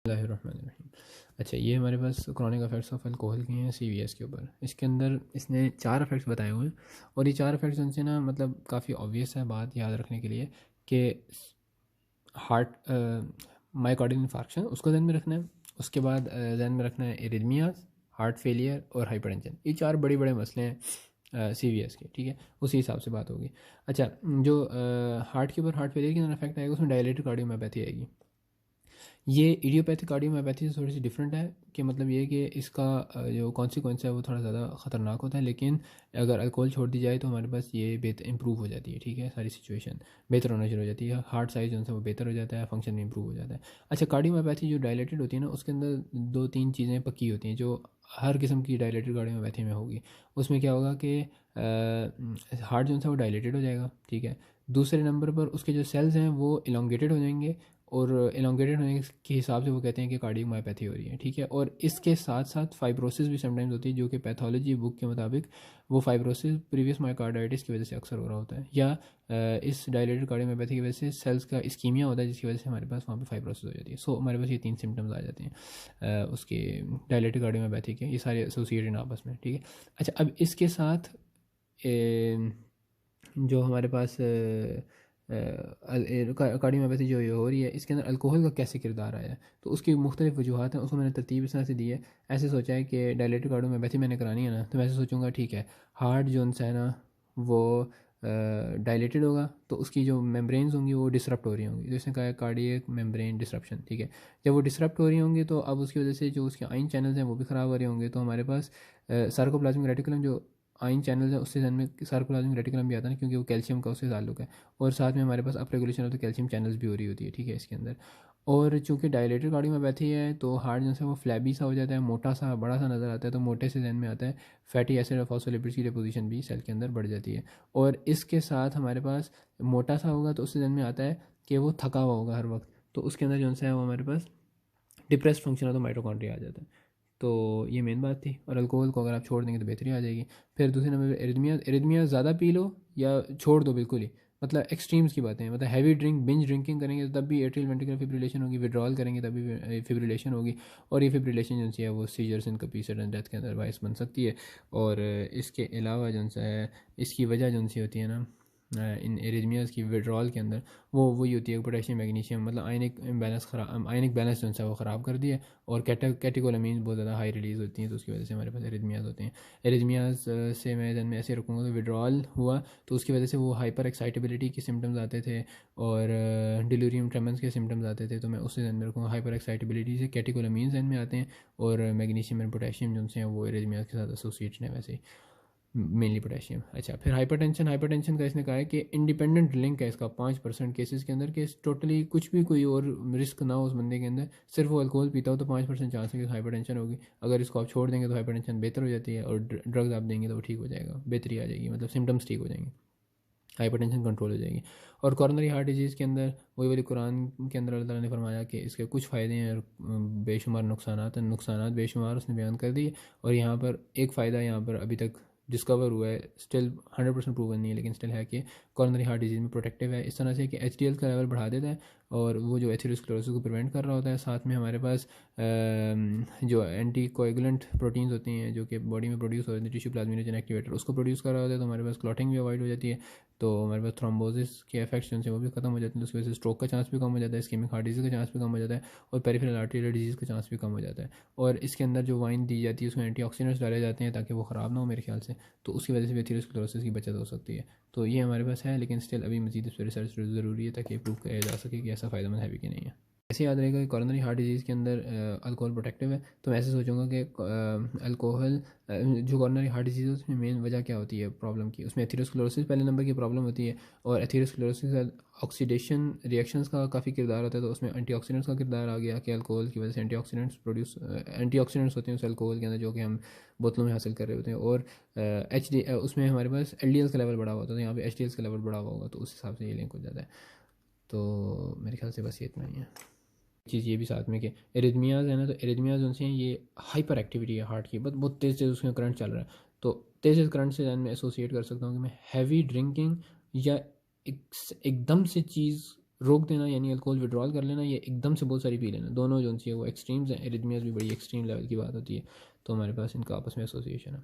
बिस्मिल्लाहिर्रहमानिर्रहीम। अच्छा, ये हमारे पास क्रॉनिक इफेक्ट्स ऑफ अल्कोहल के हैं सीवीएस के ऊपर। इसके अंदर इसने 4 इफेक्ट्स बताए हुए हैं और ये 4 इफेक्ट्स उनसे ना मतलब काफ़ी ऑब्वियस है बात याद रखने के लिए कि हार्ट मायोकार्डियल इन्फार्क्शन उसको ध्यान में रखना है। उसके बाद ध्यान में रखना है एरिथमियाज, हार्ट फेलियर और हाइपरटेंशन। ये 4 बड़े बड़े मसले हैं सीवीएस के, ठीक है। उसी हिसाब से बात होगी। अच्छा, जो हार्ट के ऊपर हार्ट फेलियर के अंदर इफेक्ट आएगा उसमें डायलेटेड कार्डियोमायोपैथी आएगी। ये इडियोपैथिक कार्डियोमायोपैथी से थोड़ी सी डिफरेंट है कि मतलब ये कि इसका जो कॉन्सिक्वेंस है वो थोड़ा ज़्यादा ख़तरनाक होता है, लेकिन अगर अल्कोहल छोड़ दी जाए तो हमारे पास ये बेहतर इंप्रूव हो जाती है, ठीक है। सारी सिचुएशन बेहतर होना शुरू हो जाती है, हार्ट साइज जो है वो बेहतर हो जाता है, फंक्शन भी इंप्रूव हो जाता है। अच्छा, कार्डियोमायोपैथी जो डायलेटेड होती है ना उसके अंदर 2-3 चीज़ें पक्की होती हैं जो हर किस्म की डायलेटेड कार्डियोमायोपैथी में होगी। उसमें क्या होगा कि हार्ट जो है वो डायलेटेड हो जाएगा, ठीक है। दूसरे नंबर पर उसके जो सेल्स हैं वो इलोंगेटेड हो जाएंगे और एलोंगेटेड होने के हिसाब से वो कहते हैं कि कार्डियक मायोपैथी हो रही है, ठीक है। और इसके साथ साथ फाइब्रोसिस भी समटाइम्स होती है जो कि पैथोलॉजी बुक के मुताबिक वो फाइब्रोसिस प्रीवियस मायोकार्डाइटिस की वजह से अक्सर हो रहा होता है, या इस डायलेटेड कार्डियोमायोपैथी की वजह से सेल्स का इस्कीमिया होता है जिसकी वजह से हमारे पास वहाँ पे फाइब्रोसिस हो जाती है। सो हमारे पास ये 3 सिम्टम्स आ जाते हैं उसके डायलेटेड कार्डियोमायोपैथी के, ये सारे एसोसिएटेड आपस में, ठीक है। अच्छा, अब इसके साथ जो हमारे पास कार्डियोमायोपैथी जो ये हो रही है इसके अंदर अल्कोहल का कैसे किरदार आया है, तो उसकी मुख्तलिफ वजूहत हैं। उसको मैंने तरतीब इस तरह से दी है। ऐसे सोचा है कि डायलेटेड कार्डियोमायोपैथी मैंने करानी है ना, तो मैं ऐसे सोचूंगा ठीक है, हार्ट जो है ना वो डायलेटेड होगा तो उसकी जो मेम्ब्रेन्स होंगी वो डिसरप्ट हो रही होंगी, तो इसने कहा है कार्डियक मेम्ब्रेन डिसरप्शन, ठीक है। जब वो डिसरप्ट हो रही होंगी तो अब उसकी वजह से जो उसके आइन चैनल्स हैं वो भी ख़राब हो रहे होंगे, तो हमारे पास सार्कोप्लाज्मिक रेटिकुलम जो आइन चैनल है उससे जन्म में सार्कोप्लाज्मिक रेटिकुलम भी आता है ना, क्योंकि वो कैल्शियम का उससे ताल्लुक है। और साथ में हमारे पास up regulation of the calcium channels भी हो रही होती है, ठीक है, इसके अंदर। और चूंकि डायलेटेड कार्डियोमायोपैथी है तो हार्ट जो है वो फ्लैबी सा हो जाता है, मोटा सा बड़ा सा नज़र आता है, तो मोटे से जहन में आता है फैटी एसिड और फॉस्फोलिपिड्स की डिपोजिशन भी सेल के अंदर बढ़ जाती है। और इसके साथ हमारे पास मोटा सा होगा तो उससे जहन में आता है कि वो थका हुआ होगा हर वक्त, तो उसके अंदर जो है वो हमारे पास depress function of the mitochondria आ जाता है। तो ये मेन बात थी। और अल्कोहल को अगर आप छोड़ देंगे तो बेहतरी आ जाएगी। फिर दूसरे नंबर पे एरिथमिया ज़्यादा पी लो या छोड़ दो बिल्कुल ही, मतलब एक्सट्रीम्स की बातें हैं। मतलब हैवी बिंज ड्रिंकिंग करेंगे तो तब भी एट्रियल वेंट्रिकुलर फिब्रिलेशन होगी, विड्रॉल करेंगे तब भी फिब्रिलेशन होगी, और ये फिब्रिलेशन जो है वो सीजर सिनकोपी एंड डेथ के अंदर बायस बन सकती है। और इसके अलावा जो है इसकी वजह जो होती है ना इन एरिथमियाज़ की विड्रॉल के अंदर वो वही होती है पोटेशियम मैग्नीशियम, मतलब आयनिक बैलेंस खराब, आयनिक बैलेंस जो है वो ख़राब कर दिया। और कैटेकोलामीन्स बहुत ज़्यादा हाई रिलीज़ होती हैं, तो उसकी वजह से हमारे पास एरिथमियाज़ होते हैं। एरिथमियाज़ से मैं जन में ऐसे रखूँगा कि विड्रॉल हुआ तो उसकी वजह से वो हाइपर एक्साइटेबिलिटी के सिम्टम्स आते थे और डिलीरियम ट्रेमेंस के सिम्टम्स आते थे, तो मैं उससे जन में रखूँगा हाइपर एक्साइटेबिलिटी से कैटेकोलामीन्स जन में आते हैं, और मैग्नीशियम एंड पोटेशियम जो हैं वो एरिथमियाज़ के साथ एसोसिएटेड हैं वैसे ही, मेनली पोटेशियम। अच्छा, फिर हाइपरटेंशन का इसने कहा है कि इंडिपेंडेंट लिंक है इसका 5% केसेस के अंदर, कि टोटली कुछ भी कोई और रिस्क ना हो उस बंदे के अंदर, सिर्फ वो अल्कोहल पीता हो तो 5% चांस है कि हाइपरटेंशन होगी। अगर इसको आप छोड़ देंगे तो हाइपरटेंशन बेहतर हो जाती है, और ड्रग्स आप देंगे तो वो ठीक हो जाएगा, बेहतरी आ जाएगी, मतलब सिम्टम्स ठीक हो जाएंगे, हाइपरटेंशन कंट्रोल हो जाएगी। और कॉरोनरी हार्ट डिजीज़ के अंदर वही वाली कुरान के अंदर अल्लाह ताला ने फरमाया कि इसके कुछ फ़ायदे हैं और बेशुमार नुकसानात बेशुमार उसने बयान कर दिए। और यहाँ पर एक फ़ायदा यहाँ पर अभी तक डिस्कवर हुआ है, स्टिल 100% प्रूवन नहीं है लेकिन स्टिल है, कि कॉरोनरी हार्ट डिजीज़ में प्रोटेक्टिव है, इस तरह से कि एचडीएल का लेवल बढ़ा देता है और वो जो एथेरोस्क्लेरोसिस को प्रिवेंट कर रहा होता है। साथ में हमारे पास जो एंटी कोएगुलेंट प्रोटीन्स होती हैं जो कि बॉडी में प्रोड्यूस हो जाती है, टिश्यू प्लाज्मिनोजन एक्टिवेटर उसको प्रोड्यूस कर रहा होता है, तो हमारे पास क्लॉटिंग भी अवॉइड हो जाती है, तो हमारे पास थ्रोम्बोसिस के इफेक्ट्स जो हैं वो भी खत्म हो जाते हैं, तो उसकी वजह से स्ट्रोक का चांस भी कम हो जाता है, इस्केमिक हार्ट डिजीज़ का चांस भी कम हो जाता है, और पेरिफेरल आर्टेरियल डिजीज़ का चांस भी कम हो जाता है। और इसके अंदर जो वाइन दी जाती है उसमें एंटीऑक्सीडेंट्स डाले जाते हैं ताकि वो ख़राब ना हो मेरे ख्याल से, तो उसकी वजह से भी एथेरोस्क्लेरोसिस की बचत हो सकती है। तो ये हमारे पास है, लेकिन स्टिल अभी मजीद इस पर रिसर्च ज़रूरी है ताकि प्रूव किया जा सके कि ऐसा फ़ायदेमंद है भी कि नहीं है। ऐसे याद रहेगा कि कॉरोनरी हार्ट डिजीज़ के अंदर अल्कोहल प्रोटेक्टिव है, तो मैं ऐसे सोचूंगा कि अल्कोहल जो कॉरोनरी हार्ट डिजीज़ है उसमें मेन वजह क्या होती है प्रॉब्लम की, उसमें एथेरोस्क्लेरोसिस पहले नंबर की प्रॉब्लम होती है, और एथेरोस्क्लेरोसिस के साथ ऑक्सीडेशन रिएक्शंस का काफ़ी किरदार होता है, तो उसमें एंटीऑक्सीडेंट्स का किरदार आ गया कि अल्कोहल की वजह से एंटीऑक्सीडेंट्स होते हैं उस अल्कोहल के अंदर जो कि हम बोतलों में हासिल कर रहे होते हैं। और उसमें हमारे पास एल का लेवल बढ़ा हुआ होता है, तो यहाँ पे एच का लेवल बढ़ा हुआ होगा, तो उस हिसाब से ये लिंक हो जाता है। तो मेरे ख्याल से बस ये इतना ही है। चीज़ ये भी साथ में कि एरिथमियाज़ है ना, तो एरिथमियाज़ उनसे ये हाइपर एक्टिविटी है हार्ट की, बट बहुत तेज़ तेज़ उसमें करंट चल रहा है, तो तेज़ करंट से मैं एसोसिएट कर सकता हूँ कि मैं हैवी ड्रिंकिंग या एकदम से चीज़ रोक देना यानी अल्कोहल विड्रॉल कर लेना, ये एकदम से बहुत सारी पी लेना, दोनों जो सी है वो एक्सट्रीम्स हैं। एरिथमियाज भी बड़ी एक्सट्रीम लेवल की बात होती है, तो हमारे पास इनका आपस में एसोसिएशन है।